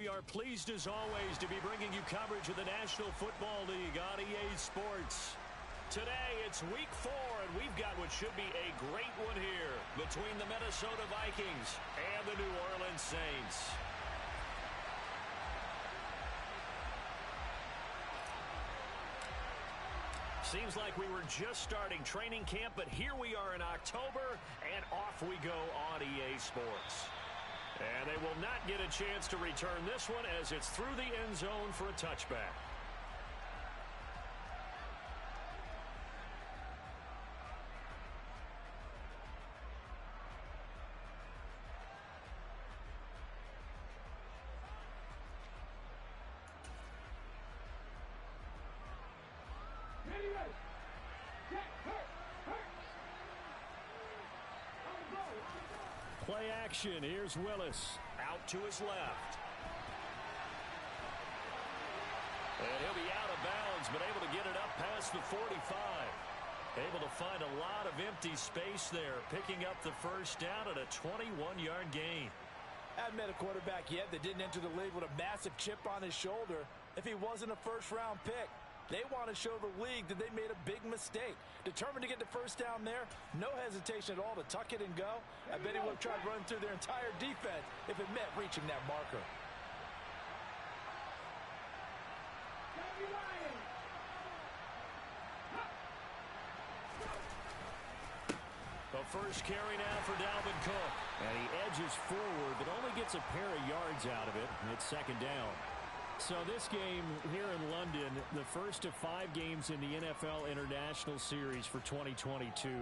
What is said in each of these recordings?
we are pleased as always to be bringing you coverage of the National Football League on EA Sports. Today, it's week 4, and we've got what should be a great one here between the Minnesota Vikings and the New Orleans Saints. Seems like we were just starting training camp, but here we are in October, and off we go on EA Sports. And they will not get a chance to return this one as it's through the end zone for a touchback. Play action. Here's Willis out to his left. And he'll be out of bounds, but able to get it up past the 45. Able to find a lot of empty space there, picking up the first down at a 21-yard gain. I haven't met a quarterback yet that didn't enter the league with a massive chip on his shoulder if he wasn't a first-round pick. They want to show the league that they made a big mistake. Determined to get the first down there, no hesitation at all to tuck it and go. I bet he would have tried running through their entire defense if it meant reaching that marker. The first carry now for Dalvin Cook. And he edges forward, but only gets a pair of yards out of it. It's second down. So this game here in London, the first of 5 games in the NFL International Series for 2022.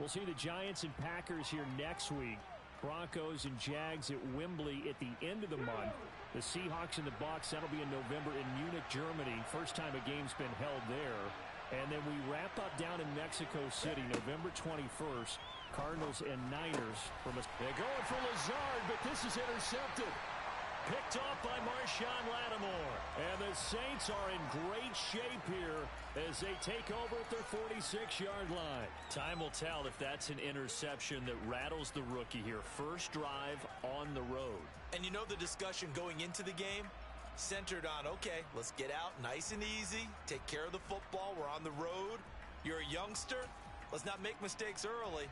We'll see the Giants and Packers here next week. Broncos and Jags at Wembley at the end of the month. The Seahawks and the Bucs, that'll be in November in Munich, Germany. First time a game's been held there. And then we wrap up down in Mexico City, November 21st. Cardinals and Niners. They're going for Lazard, but this is intercepted. Picked off by Marshawn Lattimore. And the Saints are in great shape here as they take over at their 46-yard line. Time will tell if that's an interception that rattles the rookie here. First drive on the road. And you know the discussion going into the game? Centered on, okay, let's get out nice and easy. Take care of the football. We're on the road. You're a youngster. Let's not make mistakes early.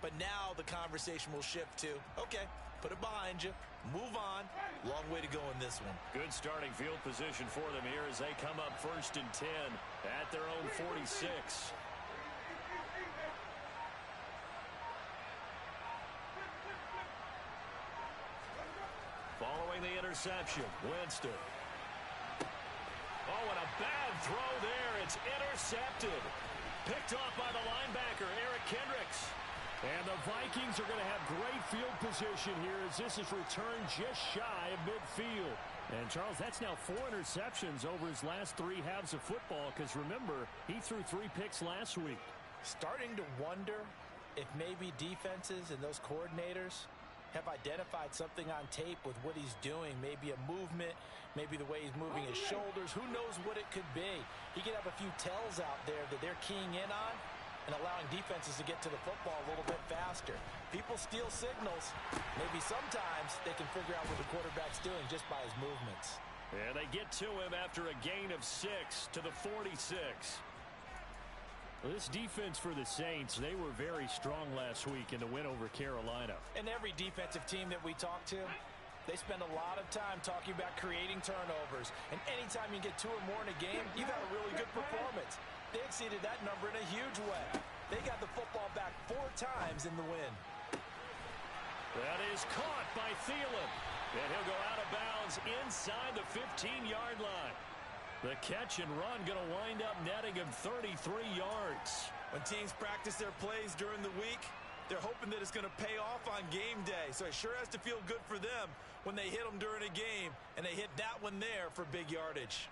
But now the conversation will shift to, okay, put it behind you, move on. Long way to go in this one. Good starting field position for them here as they come up 1st and 10 at their own 46. Following the interception, Winston. Oh, and a bad throw there. It's intercepted. Picked off by the linebacker, Eric Kendricks. And the Vikings are going to have great field position here as this is returned just shy of midfield. And, Charles, that's now 4 interceptions over his last 3 halves of football because, remember, he threw 3 picks last week. Starting to wonder if maybe defenses and those coordinators have identified something on tape with what he's doing. Maybe a movement, maybe the way he's moving his shoulders. Who knows what it could be? He could have a few tells out there that they're keying in on and allowing defenses to get to the football a little bit faster. People steal signals. Maybe sometimes they can figure out what the quarterback's doing just by his movements. And they get to him after a gain of 6 to the 46. Well, this defense for the Saints, they were very strong last week in the win over Carolina. And every defensive team that we talk to, they spend a lot of time talking about creating turnovers. And anytime you get 2 or more in a game, you've had a really good performance. They exceeded that number in a huge way. They got the football back 4 times in the win. That is caught by Thielen. And he'll go out of bounds inside the 15-yard line. The catch and run going to wind up netting him 33 yards. When teams practice their plays during the week, they're hoping that it's going to pay off on game day. So it sure has to feel good for them when they hit them during a game, and they hit that one there for big yardage.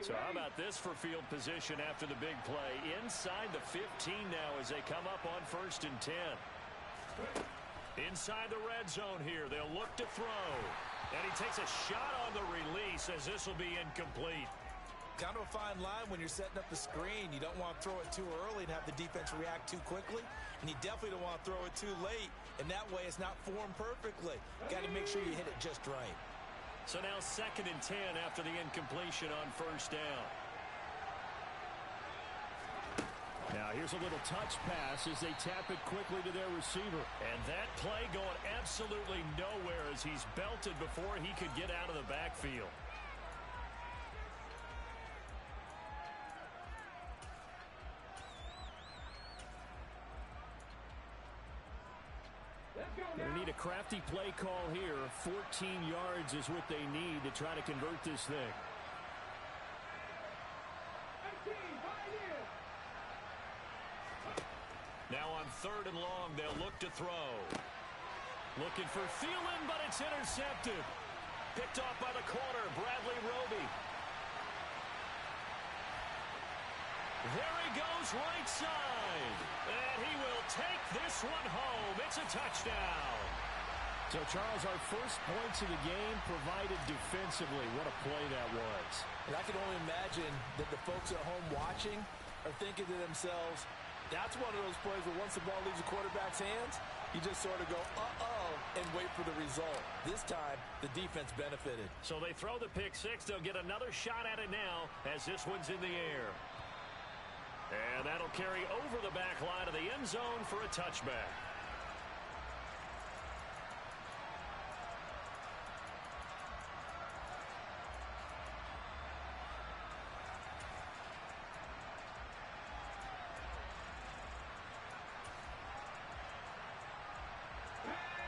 So how about this for field position after the big play? Inside the 15 now as they come up on 1st and 10. Inside the red zone here, they'll look to throw. And he takes a shot on the release as this will be incomplete. Kind of a fine line when you're setting up the screen. You don't want to throw it too early and have the defense react too quickly. And you definitely don't want to throw it too late. And that way it's not formed perfectly. Got to make sure you hit it just right. So now 2nd and 10 after the incompletion on 1st down. Now here's a little touch pass as they tap it quickly to their receiver. And that play going absolutely nowhere as he's belted before he could get out of the backfield. They need a crafty play call here. 14 yards is what they need to try to convert this thing. Now on 3rd and long, they'll look to throw. Looking for Thielen, but it's intercepted. Picked off by the corner, Bradley Roby. There he goes, right side. And he will take this one home. It's a touchdown. So, Charles, our first points of the game provided defensively. What a play that was. And I can only imagine that the folks at home watching are thinking to themselves, that's one of those plays where once the ball leaves the quarterback's hands, you just sort of go, uh-oh, and wait for the result. This time, the defense benefited. So they throw the pick six. They'll get another shot at it now as this one's in the air. And that'll carry over the back line of the end zone for a touchback.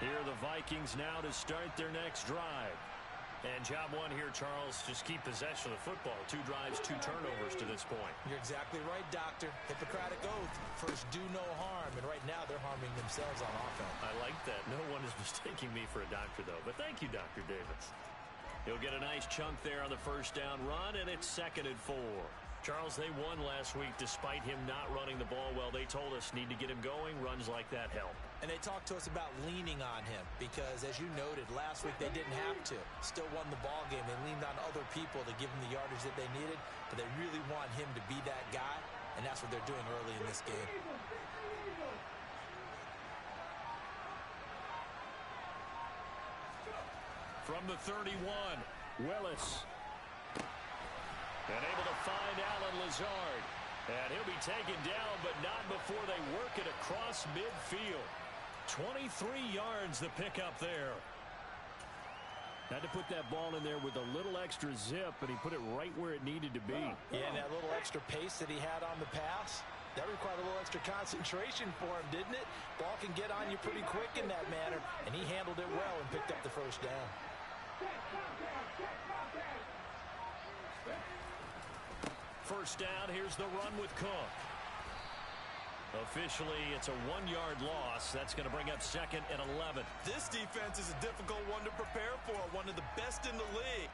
Here are the Vikings now to start their next drive. And job one here, Charles, just keep possession of the football. 2 drives, 2 turnovers to this point. You're exactly right, Doctor. Hippocratic oath. First, do no harm. And right now, they're harming themselves on offense. I like that. No one is mistaking me for a doctor, though. But thank you, Dr. Davis. He'll get a nice chunk there on the 1st down run, and it's 2nd and 4. Charles, they won last week despite him not running the ball well. They told us need to get him going. Runs like that help. And they talked to us about leaning on him because, as you noted, last week they didn't have to. Still won the ball game. They leaned on other people to give them the yardage that they needed, but they really want him to be that guy, and that's what they're doing early in this game. From the 31, Willis. And able to find Allen Lazard. And he'll be taken down, but not before they work it across midfield. 23 yards the pickup there. Had to put that ball in there with a little extra zip, and he put it right where it needed to be. Yeah, and that little extra pace that he had on the pass, that required a little extra concentration for him, didn't it? Ball can get on you pretty quick in that manner, and he handled it well and picked up the 1st down. First down, here's the run with Cook. Officially, it's a 1-yard loss. That's going to bring up 2nd and 11. This defense is a difficult one to prepare for, one of the best in the league.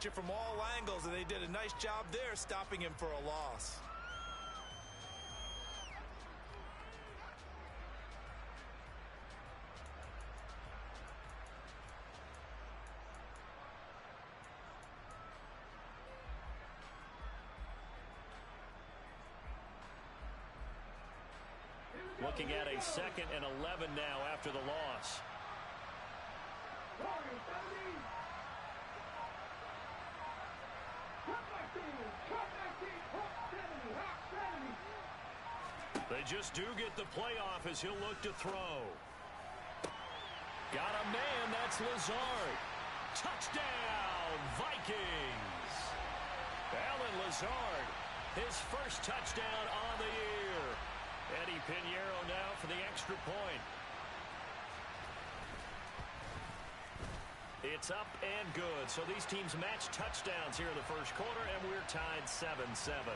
You from all angles, and they did a nice job there stopping him for a loss. Looking at a 2nd and 11 now after the loss. They just do get the playoff as he'll look to throw. Got a man, that's Lazard. Touchdown, Vikings. Allen Lazard, his first touchdown on the year. Eddie Pinheiro now for the extra point. It's up and good. So these teams match touchdowns here in the 1st quarter, and we're tied 7-7.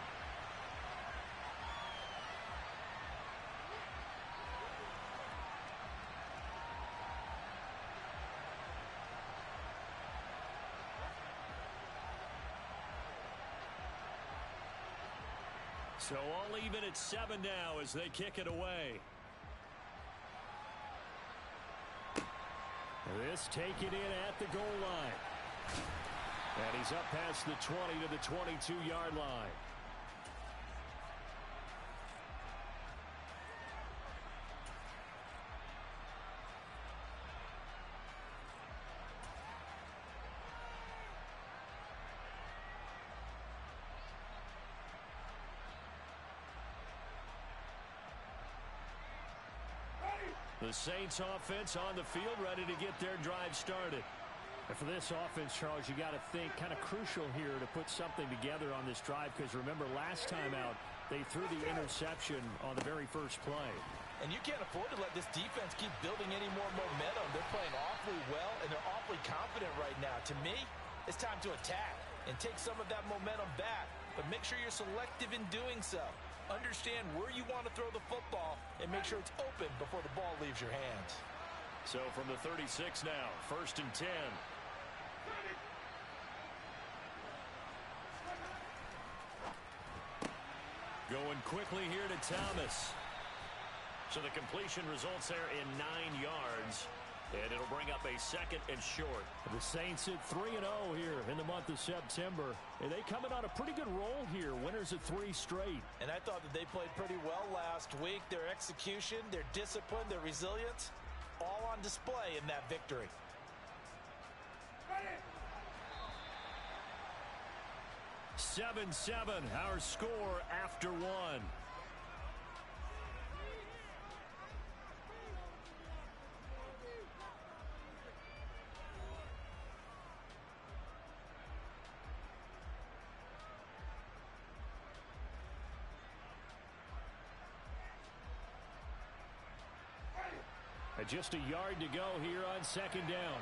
So all even at 7 now as they kick it away. This taken in at the goal line. And he's up past the 20 to the 22-yard line. The Saints offense on the field, ready to get their drive started. And for this offense, Charles, you got to think kind of crucial here to put something together on this drive, because remember last time out they threw the interception on the very first play. And you can't afford to let this defense keep building any more momentum. They're playing awfully well, and they're awfully confident right now. To me, it's time to attack and take some of that momentum back, but make sure you're selective in doing so. Understand where you want to throw the football and make sure it's open before the ball leaves your hands. So from the 36 now, 1st and 10. Going quickly here to Thomas. So the completion results there in 9 yards. And it'll bring up a 2nd and short. The Saints at 3-0 here in the month of September. And they coming on a pretty good roll here. Winners of 3 straight. And I thought that they played pretty well last week. Their execution, their discipline, their resilience, all on display in that victory. 7-7, our score after 1. Just a yard to go here on 2nd down.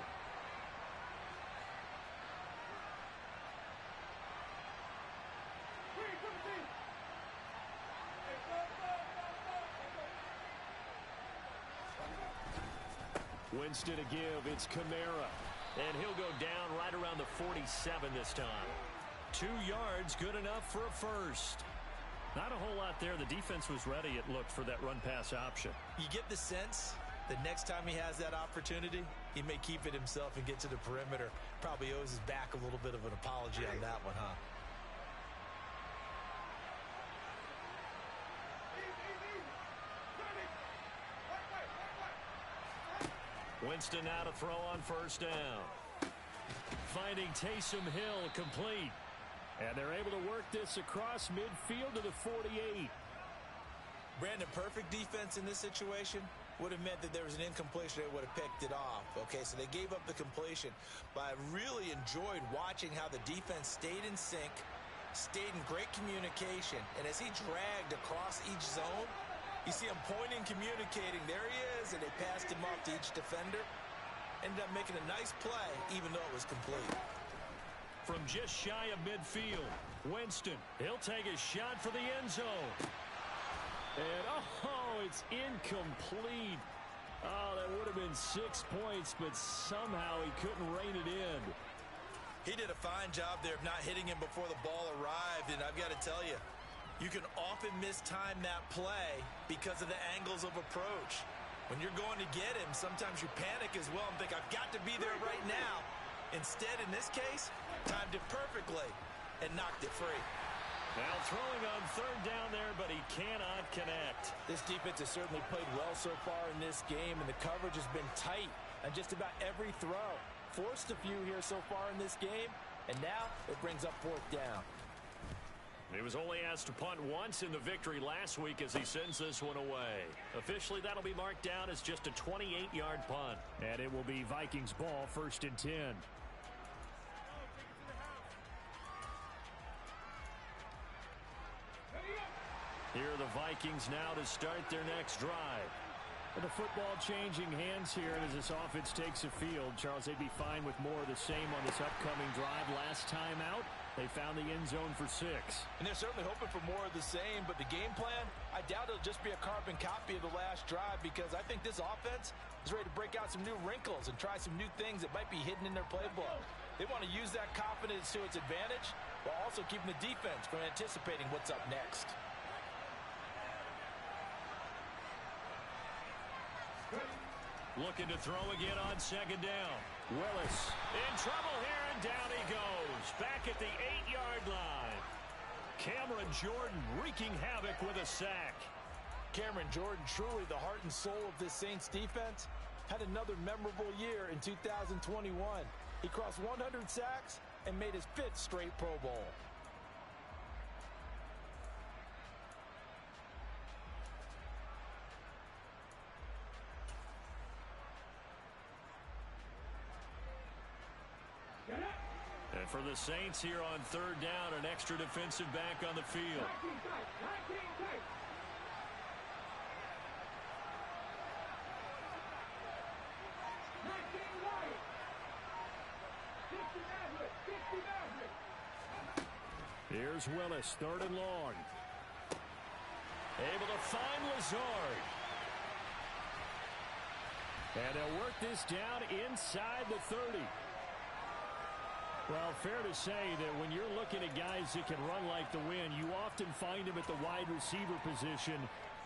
Winston to give. It's Kamara. And he'll go down right around the 47 this time. 2 yards, good enough for a first. Not a whole lot there. The defense was ready, it looked, for that run-pass option. You get the sense the next time he has that opportunity, he may keep it himself and get to the perimeter. Probably owes his back a little bit of an apology on that one, huh? Winston now to throw on 1st down. Finding Taysom Hill complete. And they're able to work this across midfield to the 48. Brandon, perfect defense in this situation would have meant that there was an incompletion. They would have picked it off. Okay, so they gave up the completion. But I really enjoyed watching how the defense stayed in sync, stayed in great communication. And as he dragged across each zone, you see him pointing, communicating. There he is, and they passed him off to each defender. Ended up making a nice play, even though it was complete. From just shy of midfield, Winston, he'll take a shot for the end zone. And, oh, it's incomplete. Oh, that would have been 6 points, but somehow he couldn't rein it in. He did a fine job there of not hitting him before the ball arrived, and I've got to tell you, you can often mistime that play because of the angles of approach. When you're going to get him, sometimes you panic as well and think, I've got to be there right now. Instead, in this case, timed it perfectly and knocked it free. Now throwing on 3rd down there, but he cannot connect. This defense has certainly played well so far in this game, and the coverage has been tight on just about every throw. Forced a few here so far in this game, and now it brings up 4th down. He was only asked to punt once in the victory last week as he sends this one away. Officially, that'll be marked down as just a 28-yard punt. And it will be Vikings ball, 1st and 10. Here are the Vikings now to start their next drive. And the football changing hands here as this offense takes the field. Charles, they'd be fine with more of the same on this upcoming drive. Last time out, they found the end zone for 6. And they're certainly hoping for more of the same, but the game plan, I doubt it'll just be a carbon copy of the last drive, because I think this offense is ready to break out some new wrinkles and try some new things that might be hidden in their playbook. They want to use that confidence to its advantage while also keeping the defense from anticipating what's up next. Looking to throw again on second down. Willis in trouble here, and down he goes. Back at the 8-yard line. Cameron Jordan wreaking havoc with a sack. Cameron Jordan, truly the heart and soul of this Saints defense, had another memorable year in 2021. He crossed 100 sacks and made his 5th straight Pro Bowl. And for the Saints here on third down, an extra defensive back on the field. Here's Willis, third and long. Able to find Lazard. And they'll work this down inside the 30. Well, fair to say that when you're looking at guys that can run like the wind, you often find them at the wide receiver position,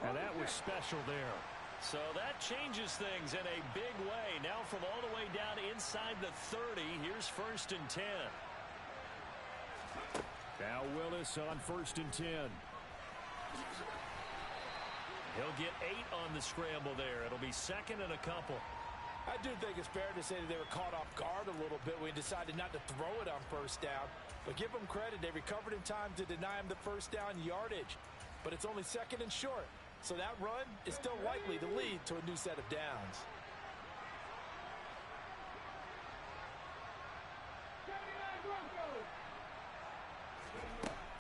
and that was special there. So that changes things in a big way. Now from all the way down inside the 30, here's 1st and 10. Now Willis on 1st and 10. He'll get 8 on the scramble there. It'll be 2nd and a couple. I do think it's fair to say that they were caught off guard a little bit when he decided not to throw it on 1st down. But give them credit. They recovered in time to deny him the 1st down yardage. But it's only 2nd and short. So that run is still likely to lead to a new set of downs.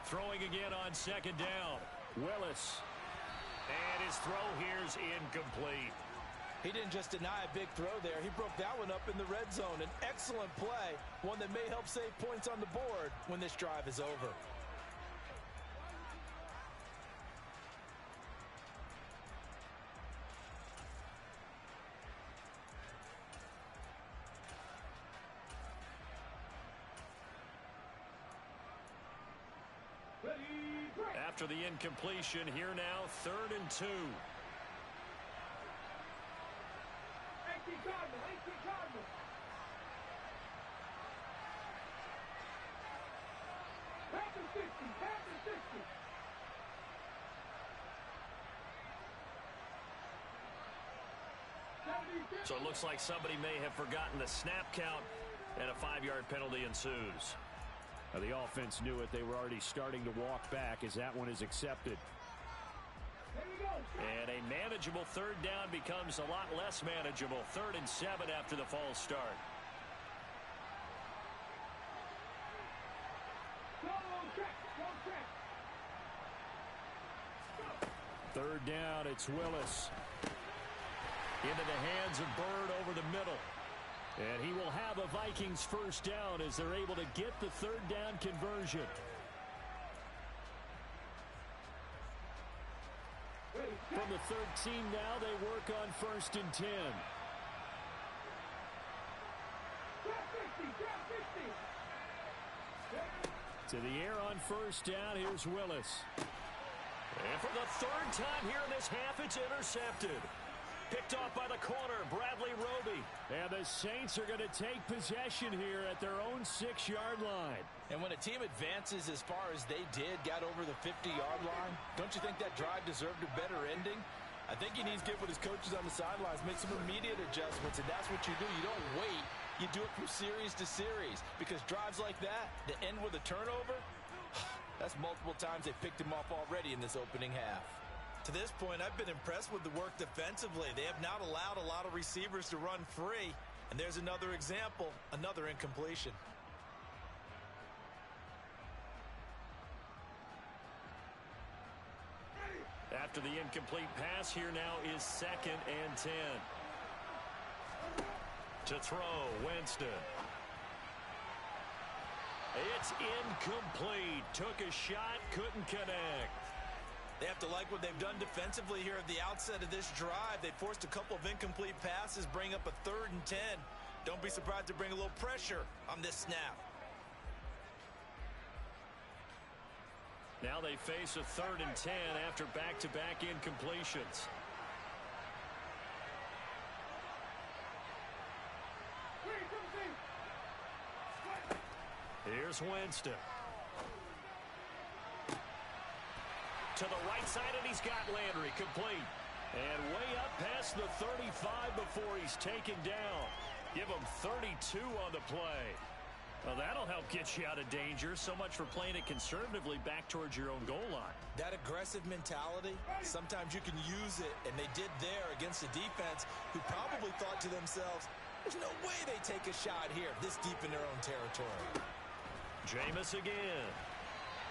Throwing again on 2nd down. Willis. And his throw here's incomplete. He didn't just deny a big throw there. He broke that one up in the red zone. An excellent play, one that may help save points on the board when this drive is over. After the incompletion, here now, 3rd and 2. So it looks like somebody may have forgotten the snap count, and a 5-yard penalty ensues. Now the offense knew it. They were already starting to walk back as that one is accepted. And a manageable 3rd down becomes a lot less manageable. 3rd and 7 after the false start. Third down, it's Willis. Into the hands of Bird over the middle. And he will have a Vikings 1st down as they're able to get the 3rd down conversion. From the 13 now, they work on 1st and 10. To the air on 1st down, here's Willis. And for the 3rd time here in this half, it's intercepted. Picked off by the corner, Bradley Roby. And the Saints are going to take possession here at their own 6-yard line. And when a team advances as far as they did, got over the 50-yard line, don't you think that drive deserved a better ending? I think he needs to get with his coaches on the sidelines, make some immediate adjustments, and that's what you do. You don't wait. You do it from series to series, because drives like that end with a turnover, that's multiple times they picked him off already in this opening half. To this point, I've been impressed with the work defensively. They have not allowed a lot of receivers to run free. And there's another example, another incompletion. After the incomplete pass, here now is 2nd and 10. To throw, Winston. It's incomplete. Took a shot, couldn't connect. They have to like what they've done defensively here at the outset of this drive. They forced a couple of incomplete passes, bring up a 3rd and 10. Don't be surprised to bring a little pressure on this snap. Now they face a 3rd and 10 after back-to-back incompletions. Here's Winston. To the right side, and he's got Landry complete. And way up past the 35 before he's taken down. Give him 32 on the play. Well, that'll help get you out of danger. So much for playing it conservatively back towards your own goal line. That aggressive mentality, sometimes you can use it, and they did there against a defense who probably thought to themselves, there's no way they take a shot here this deep in their own territory. Jameis again.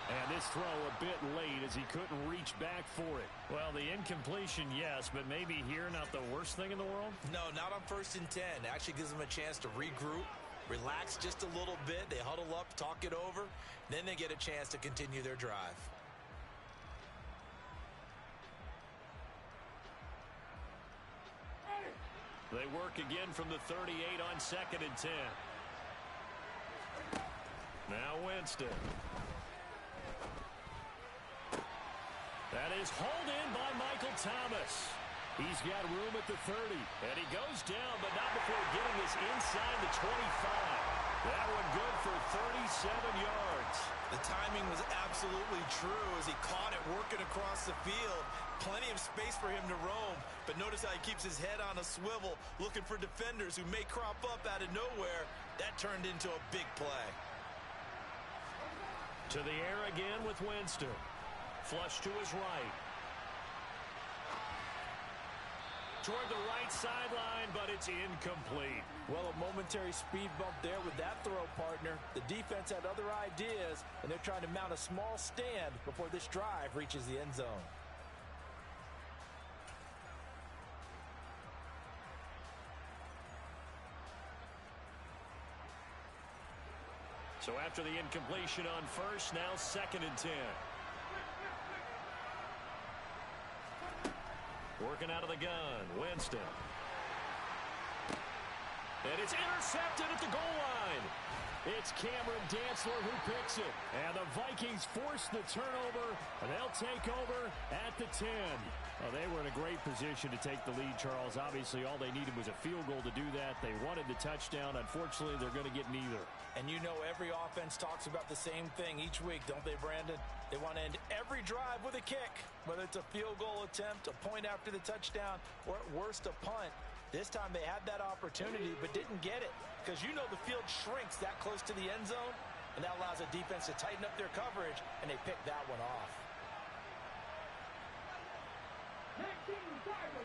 And this throw a bit late as he couldn't reach back for it. Well, the incompletion, yes, but maybe here not the worst thing in the world? No, not on 1st and 10. It actually gives them a chance to regroup, relax just a little bit. They huddle up, talk it over. Then they get a chance to continue their drive. They work again from the 38 on 2nd and 10. Now Winston. That is hauled in by Michael Thomas. He's got room at the 30. And he goes down, but not before getting this inside the 25. That one good for 37 yards. The timing was absolutely true as he caught it working across the field. Plenty of space for him to roam. But notice how he keeps his head on a swivel, looking for defenders who may crop up out of nowhere. That turned into a big play. To the air again with Winston. Flush to his right. Toward the right sideline, but it's incomplete. Well, a momentary speed bump there with that throw, partner. The defense had other ideas, and they're trying to mount a small stand before this drive reaches the end zone. So after the incompletion on 1st, now 2nd and 10. Working out of the gun, Winston. And it's intercepted at the goal line. It's Cameron Dantzler who picks it. And the Vikings force the turnover, and they'll take over at the 10. Well, they were in a great position to take the lead, Charles. Obviously, all they needed was a field goal to do that. They wanted the touchdown. Unfortunately, they're going to get neither. And you know every offense talks about the same thing each week, don't they, Brandon? They want to end every drive with a kick, whether it's a field goal attempt, a point after the touchdown, or at worst, a punt. This time they had that opportunity but didn't get it because you know the field shrinks that close to the end zone, and that allows the defense to tighten up their coverage, and they picked that one off. 19 Tiger.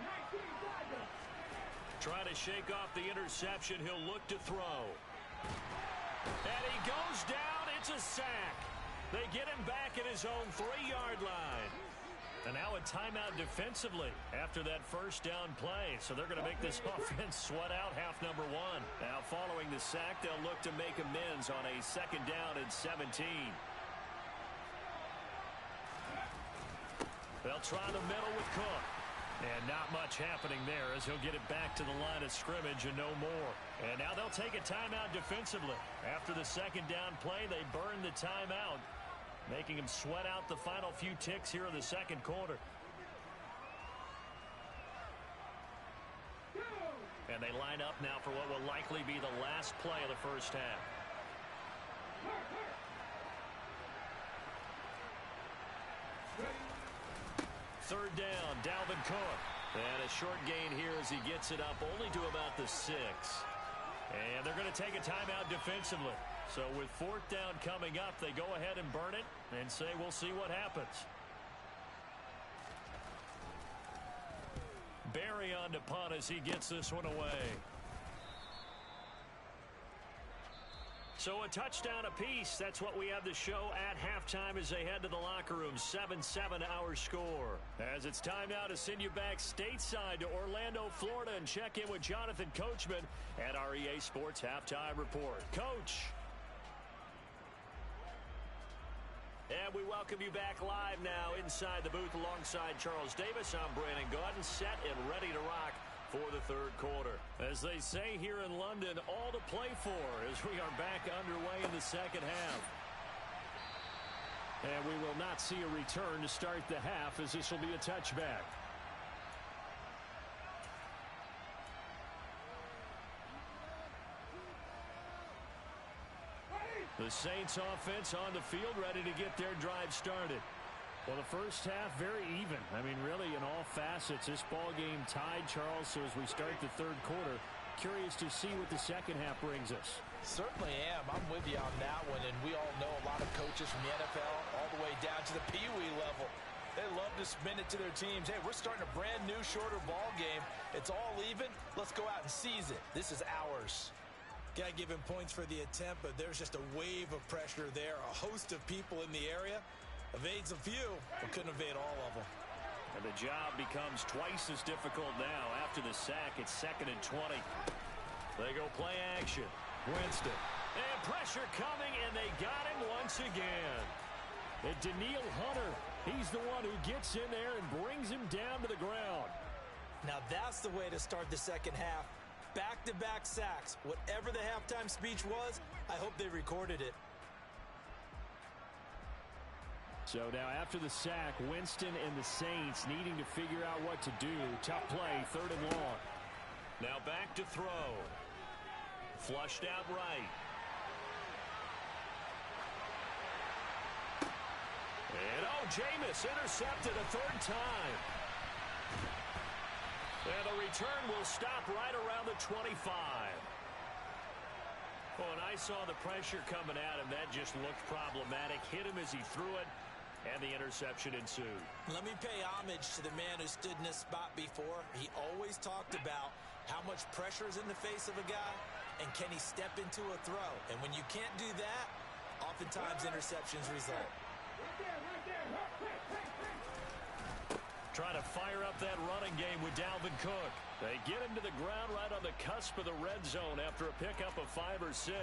Trying to shake off the interception. He'll look to throw. And he goes down. It's a sack. They get him back at his own 3-yard line. And now a timeout defensively after that first down play. So they're going to make this offense sweat out half number 1. Now following the sack, they'll look to make amends on a 2nd down and 17. They'll try the middle with Cook. And not much happening there as he'll get it back to the line of scrimmage and no more. And now they'll take a timeout defensively. After the 2nd down play, they burn the timeout, making him sweat out the final few ticks here in the 2nd quarter. And they line up now for what will likely be the last play of the first half. Third down, Dalvin Cook. And a short gain here as he gets it up only to about the 6. And they're going to take a timeout defensively. So with 4th down coming up, they go ahead and burn it and say we'll see what happens. Barry on to punt as he gets this one away. So a touchdown apiece. That's what we have to show at halftime as they head to the locker room. 7-7 our score. As it's time now to send you back stateside to Orlando, Florida, and check in with Jonathan Coachman at our EA Sports Halftime Report. Coach. And we welcome you back live now inside the booth alongside Charles Davis. I'm Brandon Gaudin, set and ready to rock for the 3rd quarter. As they say here in London, all to play for as we are back underway in the 2nd half. And we will not see a return to start the half as this will be a touchback. The Saints offense on the field, ready to get their drive started. Well, the first half, very even. I mean, really, in all facets, this ball game tied, Charles. So as we start the third quarter, curious to see what the second half brings us. Certainly am. I'm with you on that one. And we all know a lot of coaches from the NFL all the way down to the Pee-wee level. They love to spin it to their teams. Hey, we're starting a brand new, shorter ball game. It's all even. Let's go out and seize it. This is ours. Got to give him points for the attempt, but there's just a wave of pressure there. A host of people in the area. Evades a few, but couldn't evade all of them. And the job becomes twice as difficult now. After the sack, it's 2nd and 20. They go play action. Winston. And pressure coming, and they got him once again. And Daniil Hunter, he's the one who gets in there and brings him down to the ground. Now that's the way to start the second half. Back-to-back sacks. Whatever the halftime speech was, I hope they recorded it. So now after the sack, Winston and the Saints needing to figure out what to do. Tough play, 3rd and long. Now back to throw. Flushed out right. And Jameis intercepted a 3rd time. And the return will stop right around the 25. Oh, and I saw the pressure coming at him. That just looked problematic. Hit him as he threw it. And the interception ensued. Let me pay homage to the man who stood in this spot before. He always talked about how much pressure is in the face of a guy and can he step into a throw. And when you can't do that, oftentimes interceptions result. Trying to fire up that running game with Dalvin Cook. They get him to the ground right on the cusp of the red zone after a pickup of 5 or 6.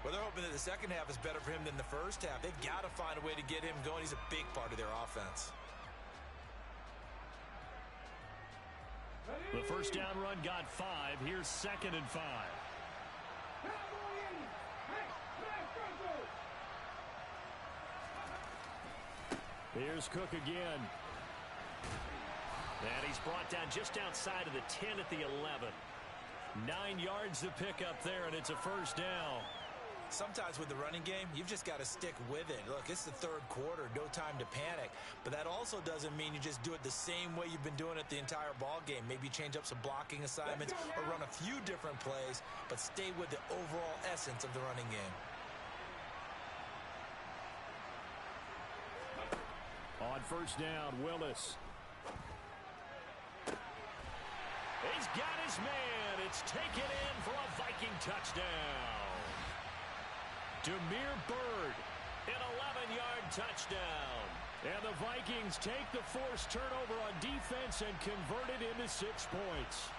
Well, they're hoping that the second half is better for him than the first half. They've got to find a way to get him going. He's a big part of their offense. The first down run got 5. Here's 2nd and 5. Here's Cook again. And he's brought down just outside of the 10 at the 11. 9 yards to pick up there, and it's a first down. Sometimes with the running game, you've just got to stick with it. Look, it's the third quarter, no time to panic. But that also doesn't mean you just do it the same way you've been doing it the entire ball game. Maybe change up some blocking assignments or run a few different plays, but stay with the overall essence of the running game. On first down, Willis. He's got his man. It's taken in for a Viking touchdown. Demir Bird, an 11-yard touchdown. And the Vikings take the forced turnover on defense and convert it into 6 points.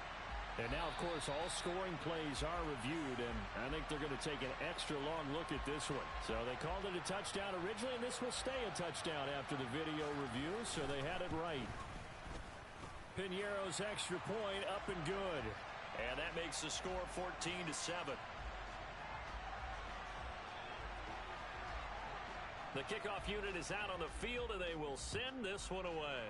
And now, of course, all scoring plays are reviewed, and I think they're going to take an extra long look at this one. So they called it a touchdown originally, and this will stay a touchdown after the video review, so they had it right. Piñeiro's extra point up and good. And that makes the score 14-7. The kickoff unit is out on the field, and they will send this one away.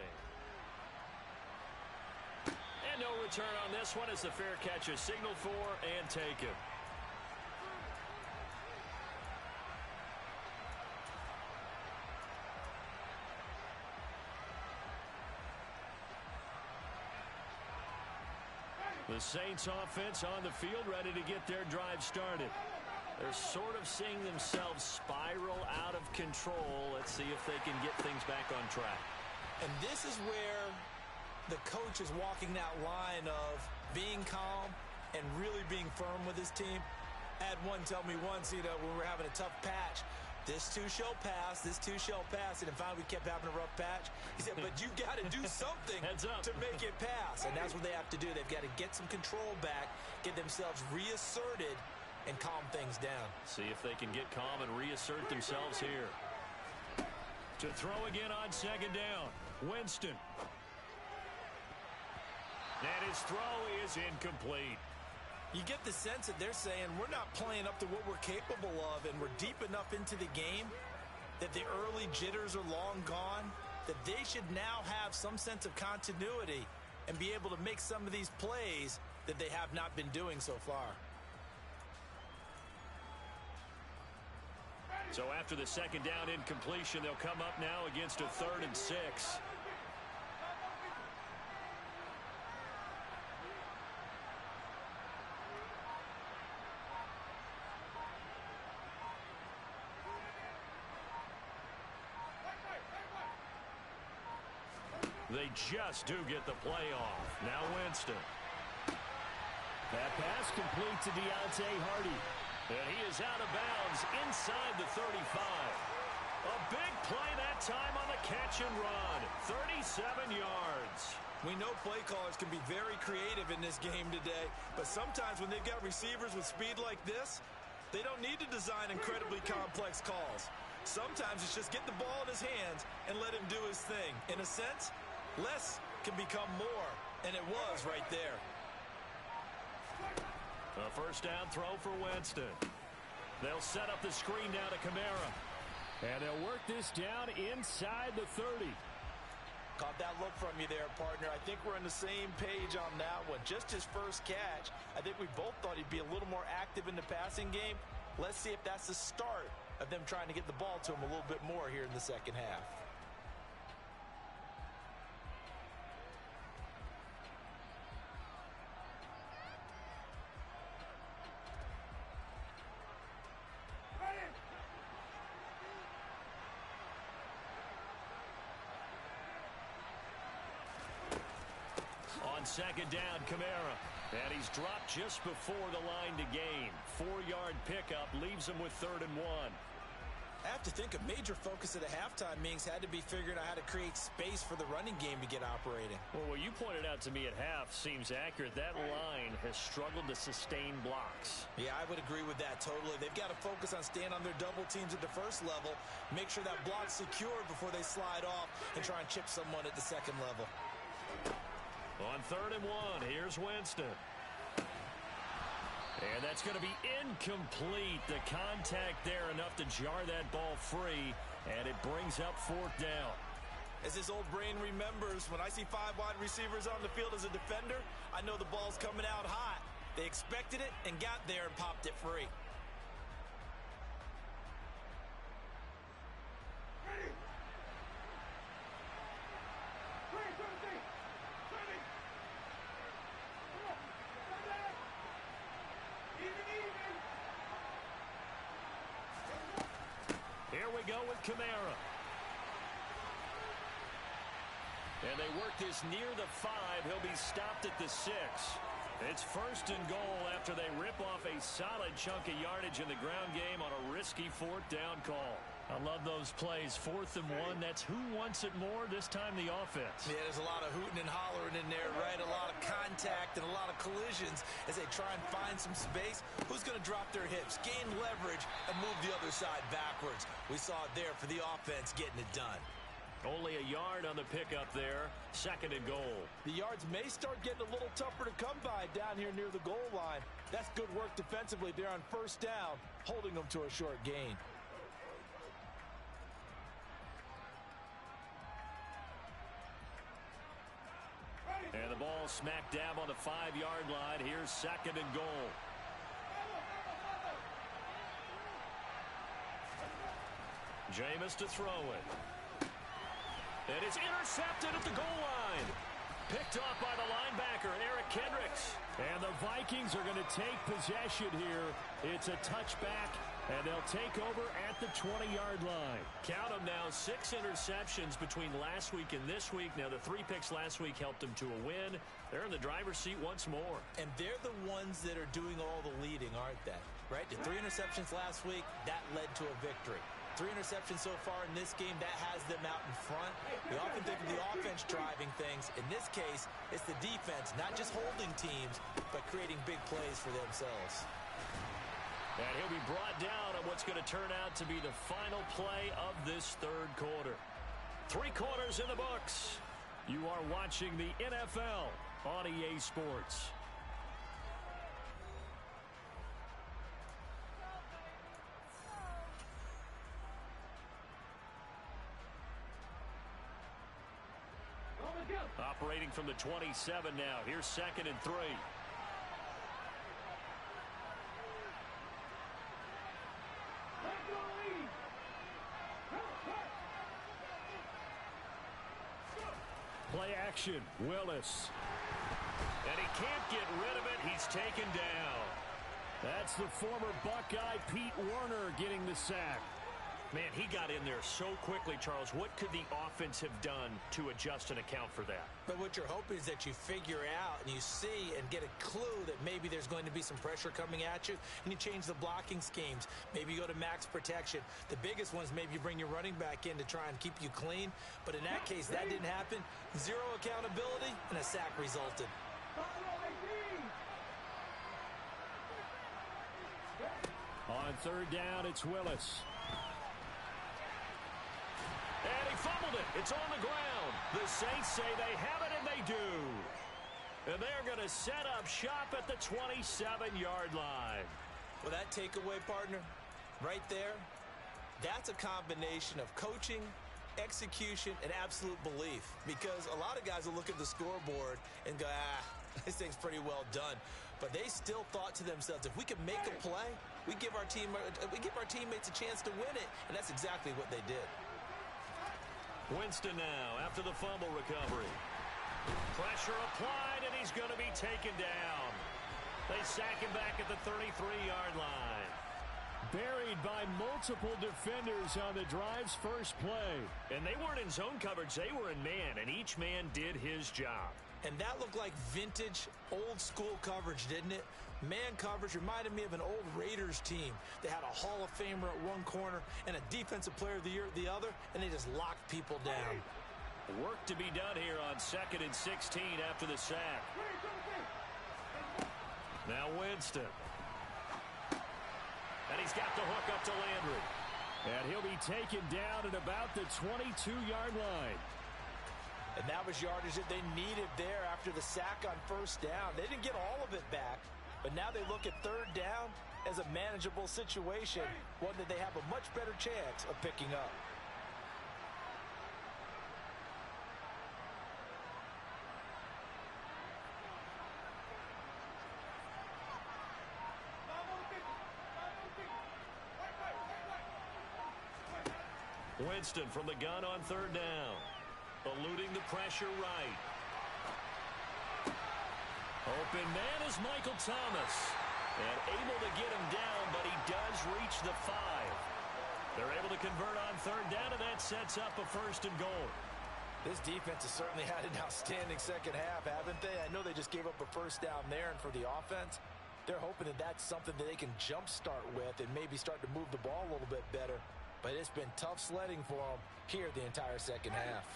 And no return on this one as the fair catch is signaled for and taken. The Saints offense on the field ready to get their drive started. They're sort of seeing themselves spiral out of control. Let's see if they can get things back on track. And this is where the coach is walking that line of being calm and really being firm with his team. I had one tell me once, when we were having a tough patch, this too shall pass, this too shall pass. And finally we kept having a rough patch. He said, but you got to do something to make it pass. And that's what they have to do. They've got to get some control back, get themselves reasserted, and calm things down. See if they can get calm and reassert themselves here. To throw again on second down. Winston. And his throw is incomplete. You get the sense that they're saying we're not playing up to what we're capable of, and we're deep enough into the game that the early jitters are long gone, that they should now have some sense of continuity and be able to make some of these plays that they have not been doing so far. So after the second down incompletion, they'll come up now against a 3rd and 6. They just do get the play off. Now Winston. That pass complete to Deontay Hardy. And he is out of bounds inside the 35. A big play that time on the catch and run. 37 yards. We know play callers can be very creative in this game today, but sometimes when they've got receivers with speed like this, they don't need to design incredibly complex calls. Sometimes it's just get the ball in his hands and let him do his thing. In a sense, less can become more, and it was right there. A first down throw for Winston. They'll set up the screen now to Kamara. And they'll work this down inside the 30. Caught that look from you there, partner. I think we're on the same page on that one. Just his first catch. I think we both thought he'd be a little more active in the passing game. Let's see if that's the start of them trying to get the ball to him a little bit more here in the second half. Second down, Kamara. And he's dropped just before the line to gain. 4-yard pickup leaves him with 3rd and 1. I have to think a major focus at a halftime meetings had to be figuring out how to create space for the running game to get operating. Well, what you pointed out to me at half seems accurate. That line has struggled to sustain blocks. Yeah, I would agree with that totally. They've got to focus on staying on their double teams at the first level, make sure that block's secured before they slide off and try and chip someone at the second level. On 3rd and 1, here's Winston. And that's going to be incomplete. The contact there enough to jar that ball free, and it brings up 4th down. As his old brain remembers, when I see 5 wide receivers on the field as a defender, I know the ball's coming out hot. They expected it and got there and popped it free. Here we go with Kamara. And they work this near the 5. He'll be stopped at the 6. It's 1st and goal after they rip off a solid chunk of yardage in the ground game on a risky 4th down call. I love those plays. 4th and 1. That's who wants it more, this time the offense. Yeah, there's a lot of hooting and hollering in there, right? A lot of contact and a lot of collisions as they try and find some space. Who's going to drop their hips, gain leverage, and move the other side backwards? We saw it there for the offense getting it done. Only a yard on the pickup there. 2nd and goal. The yards may start getting a little tougher to come by down here near the goal line. That's good work defensively there on 1st down, holding them to a short gain. And the ball smack dab on the 5-yard line. Here's 2nd and goal. Jameis to throw it. And it's intercepted at the goal line. Picked off by the linebacker, Eric Kendricks. And the Vikings are going to take possession here. It's a touchback, and they'll take over at the 20-yard line. Count them now, 6 interceptions between last week and this week. Now, the 3 picks last week helped them to a win. They're in the driver's seat once more. And they're the ones that are doing all the leading, aren't they? Right? The 3 interceptions last week, that led to a victory. 3 interceptions so far in this game, that has them out in front. We often think of the offense driving things. In this case, it's the defense, not just holding teams, but creating big plays for themselves. And he'll be brought down on what's going to turn out to be the final play of this 3rd quarter. 3 quarters in the books. You are watching the NFL on EA Sports. Operating from the 27 now. Here's 2nd and 3. action. Willis. And he can't get rid of it. He's taken down. That's the former Buckeye Pete Werner getting the sack. Man, he got in there so quickly, Charles. What could the offense have done to adjust and account for that? But what you're hoping is that you figure out and you see and get a clue that maybe there's going to be some pressure coming at you, and you change the blocking schemes. Maybe you go to max protection. The biggest ones, maybe you bring your running back in to try and keep you clean. But in that case, that didn't happen. Zero accountability, and a sack resulted. On third down, it's Willis. And he fumbled it. It's on the ground. The Saints say they have it, and they do. And they're going to set up shop at the 27-yard line. Well, that takeaway, partner, right there, that's a combination of coaching, execution, and absolute belief. Because a lot of guys will look at the scoreboard and go, this thing's pretty well done. But they still thought to themselves, if we can make a play, we give our teammates a chance to win it. And that's exactly what they did. Winston now after the fumble recovery. Pressure applied, and he's going to be taken down. They sack him back at the 33-yard line. Buried by multiple defenders on the drive's first play. And they weren't in zone coverage. They were in man, and each man did his job. And that looked like vintage, old-school coverage, didn't it? Man coverage reminded me of an old Raiders team. They had a Hall of Famer at one corner and a Defensive Player of the Year at the other, and they just locked people down. Work to be done here on 2nd and 16 after the sack. Now Winston. And he's got the hook up to Landry. And he'll be taken down at about the 22-yard line. And that was yardage that they needed there after the sack on first down. They didn't get all of it back, but now they look at third down as a manageable situation, one that they have a much better chance of picking up. Winston from the gun on third down. Eluding the pressure right. Open man is Michael Thomas. And able to get him down, but he does reach the 5. They're able to convert on third down, and that sets up a 1st and goal. This defense has certainly had an outstanding second half, haven't they? I know they just gave up a first down there, and for the offense, they're hoping that that's something that they can jumpstart with and maybe start to move the ball a little bit better. But it's been tough sledding for them here the entire second half.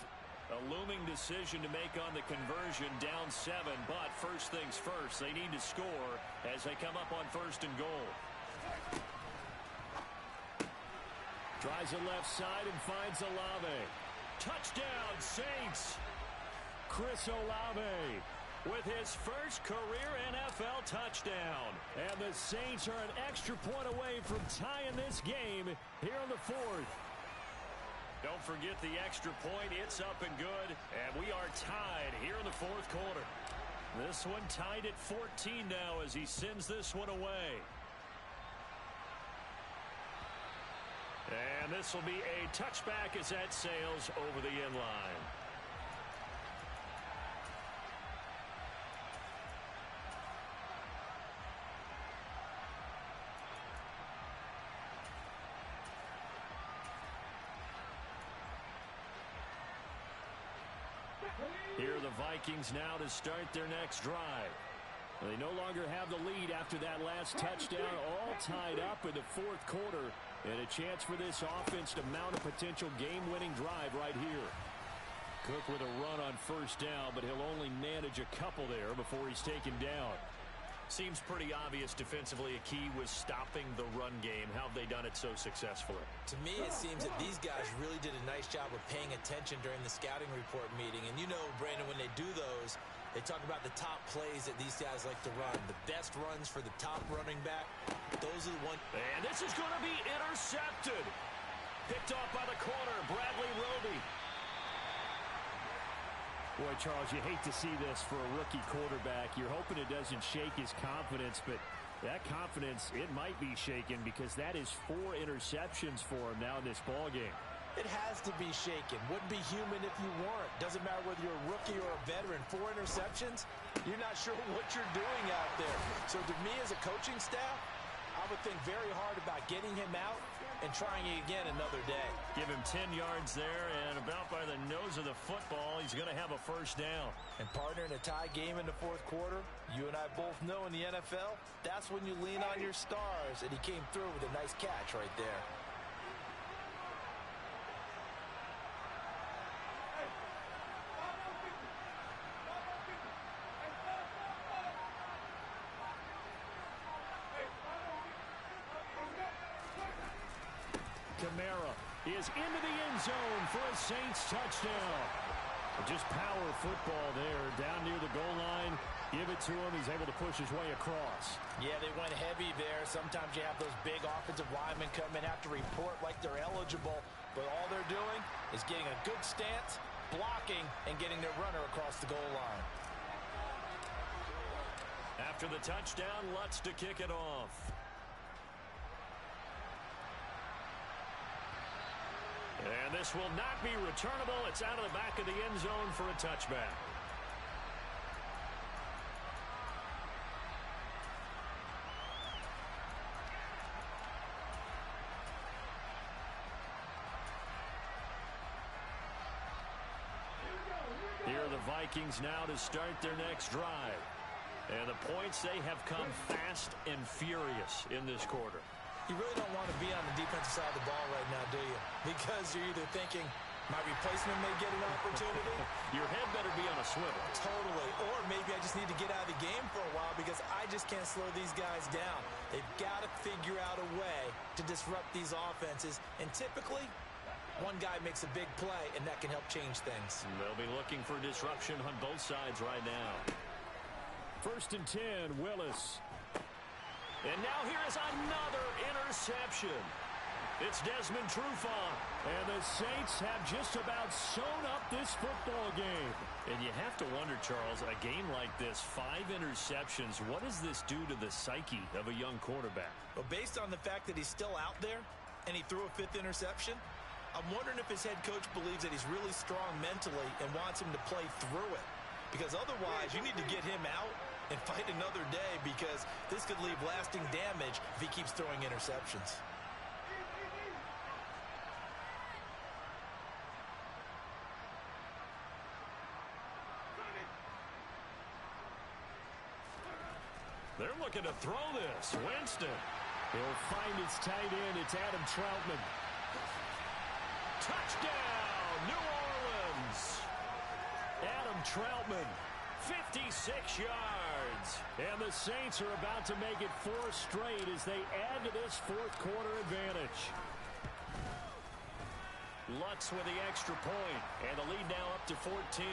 A looming decision to make on the conversion, down 7, but first things first, they need to score as they come up on 1st and goal. Tries the left side and finds Olave. Touchdown, Saints! Chris Olave with his first career NFL touchdown. And the Saints are an extra point away from tying this game here in the 4th. Don't forget the extra point. It's up and good. And we are tied here in the 4th quarter. This one tied at 14 now as he sends this one away. And this will be a touchback as that sails over the end line. Here are the Vikings now to start their next drive. They no longer have the lead after that last touchdown, all tied up in the 4th quarter, and a chance for this offense to mount a potential game-winning drive right here. Cook with a run on first down, but he'll only manage a couple there before he's taken down. Seems pretty obvious defensively a key was stopping the run game. How have they done it so successfully? To me, it seems that these guys really did a nice job of paying attention during the scouting report meeting. And you know, Brandon, when they do those, they talk about the top plays that these guys like to run. The best runs for the top running back, those are the ones. And this is going to be intercepted. Picked off by the corner, Bradley Roby. Boy, Charles, you hate to see this for a rookie quarterback. You're hoping it doesn't shake his confidence, but that confidence, it might be shaken because that is 4 interceptions for him now in this ballgame. It has to be shaken. Wouldn't be human if you weren't. Doesn't matter whether you're a rookie or a veteran. 4 interceptions, you're not sure what you're doing out there. So to me as a coaching staff, I would think very hard about getting him out and trying it again another day. Give him 10 yards there, and about by the nose of the football, he's going to have a first down. And partner, in a tie game in the fourth quarter, you and I both know in the NFL, that's when you lean on your stars, and he came through with a nice catch right there. Kamara is into the end zone for a Saints touchdown. Just power football there, down near the goal line. Give it to him. He's able to push his way across. Yeah, they went heavy there. Sometimes you have those big offensive linemen come in, have to report like they're eligible, but all they're doing is getting a good stance, blocking, and getting their runner across the goal line. After the touchdown, Lutz to kick it off. And this will not be returnable. It's out of the back of the end zone for a touchback. Here are the Vikings now to start their next drive. And the points, they have come fast and furious in this quarter. You really don't want to be on the defensive side of the ball right now, do you? Because you're either thinking, my replacement may get an opportunity. Your head better be on a swivel. Totally. Or maybe I just need to get out of the game for a while because I just can't slow these guys down. They've got to figure out a way to disrupt these offenses. And typically, one guy makes a big play, and that can help change things. They'll be looking for disruption on both sides right now. 1st and 10, Willis. And now here is another interception. It's Desmond Trufant. And the Saints have just about sewn up this football game. And you have to wonder, Charles, a game like this, 5 interceptions, what does this do to the psyche of a young quarterback? Well, based on the fact that he's still out there and he threw a 5th interception, I'm wondering if his head coach believes that he's really strong mentally and wants him to play through it. Because otherwise, you need to get him out and fight another day because this could leave lasting damage if he keeps throwing interceptions. They're looking to throw this. Winston. He'll find his tight end. It's Adam Troutman. Touchdown, New Orleans. Adam Troutman, 56 yards. And the Saints are about to make it 4 straight as they add to this fourth quarter advantage. Lutz with the extra point, and the lead now up to 14.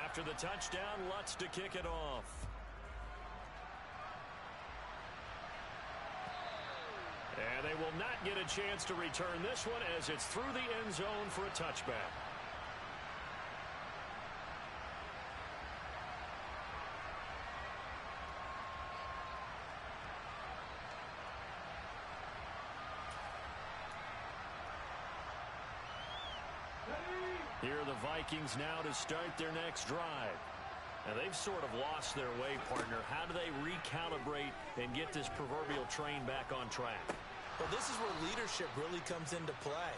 After the touchdown, Lutz to kick it off. And they will not get a chance to return this one as it's through the end zone for a touchback. Here are the Vikings now to start their next drive. And they've sort of lost their way, partner. How do they recalibrate and get this proverbial train back on track? Well, this is where leadership really comes into play.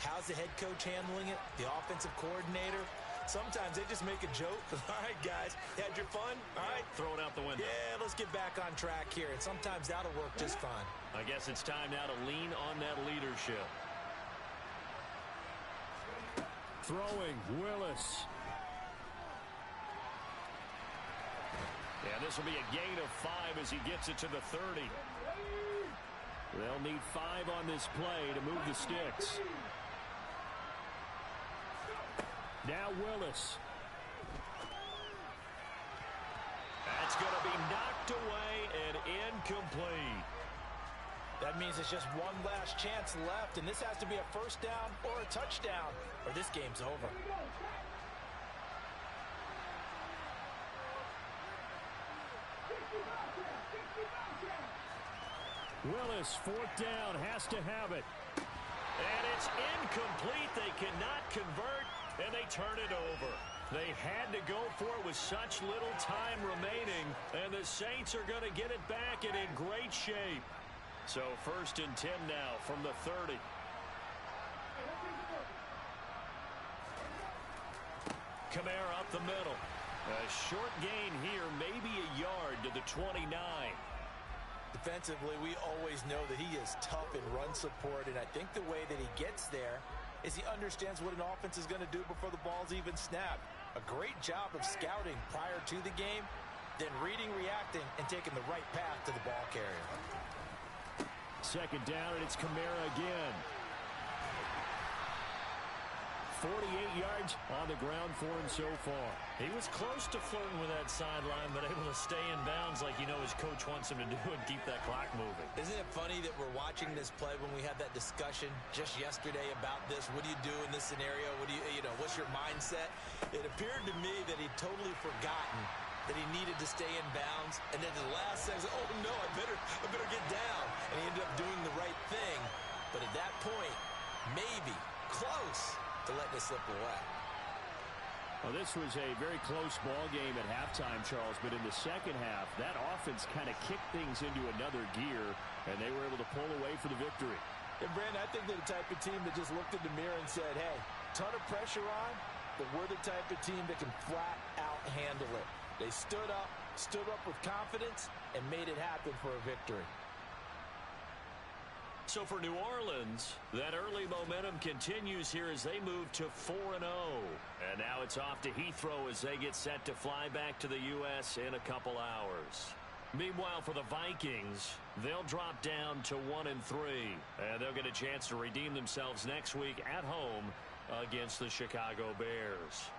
How's the head coach handling it? The offensive coordinator? Sometimes they just make a joke. All right, guys, you had your fun? All right. Throw it out the window. Yeah, let's get back on track here. And sometimes that'll work just fine. I guess it's time now to lean on that leadership. Throwing, Willis. Yeah, this will be a gain of 5 as he gets it to the 30. They'll need 5 on this play to move the sticks. Now Willis. That's going to be knocked away and incomplete. That That means it's just one last chance left, and this has to be a first down or a touchdown, or this game's over. Willis, fourth down, has to have it. And it's incomplete. They cannot convert, and they turn it over. They had to go for it with such little time remaining, and the Saints are going to get it back and in great shape. So 1st and 10 now from the 30. Kamara up the middle. A short gain here, maybe a yard to the 29. Defensively, we always know that he is tough in run support, and I think the way that he gets there is he understands what an offense is going to do before the ball's even snapped. A great job of scouting prior to the game, then reading, reacting, and taking the right path to the ball carrier. 2nd down, and it's Kamara again. 48 yards on the ground for him so far. He was close to flirting with that sideline, but able to stay in bounds like you know his coach wants him to do and keep that clock moving. Isn't it funny that we're watching this play when we had that discussion just yesterday about this? What do you do in this scenario? What do you know, what's your mindset? It appeared to me that he'd totally forgotten that he needed to stay in bounds, and then the last second, oh no, I better get down. And he ended up doing the right thing. But at that point, maybe close to letting it slip away. Well, this was a very close ball game at halftime, Charles, but in the second half, that offense kind of kicked things into another gear, and they were able to pull away for the victory. And, Brandon, I think they're the type of team that just looked in the mirror and said, hey, ton of pressure on, but we're the type of team that can flat out handle it. They stood up with confidence, and made it happen for a victory. So for New Orleans, that early momentum continues here as they move to 4-0. And now it's off to Heathrow as they get set to fly back to the U.S. in a couple hours. Meanwhile, for the Vikings, they'll drop down to 1-3. And they'll get a chance to redeem themselves next week at home against the Chicago Bears.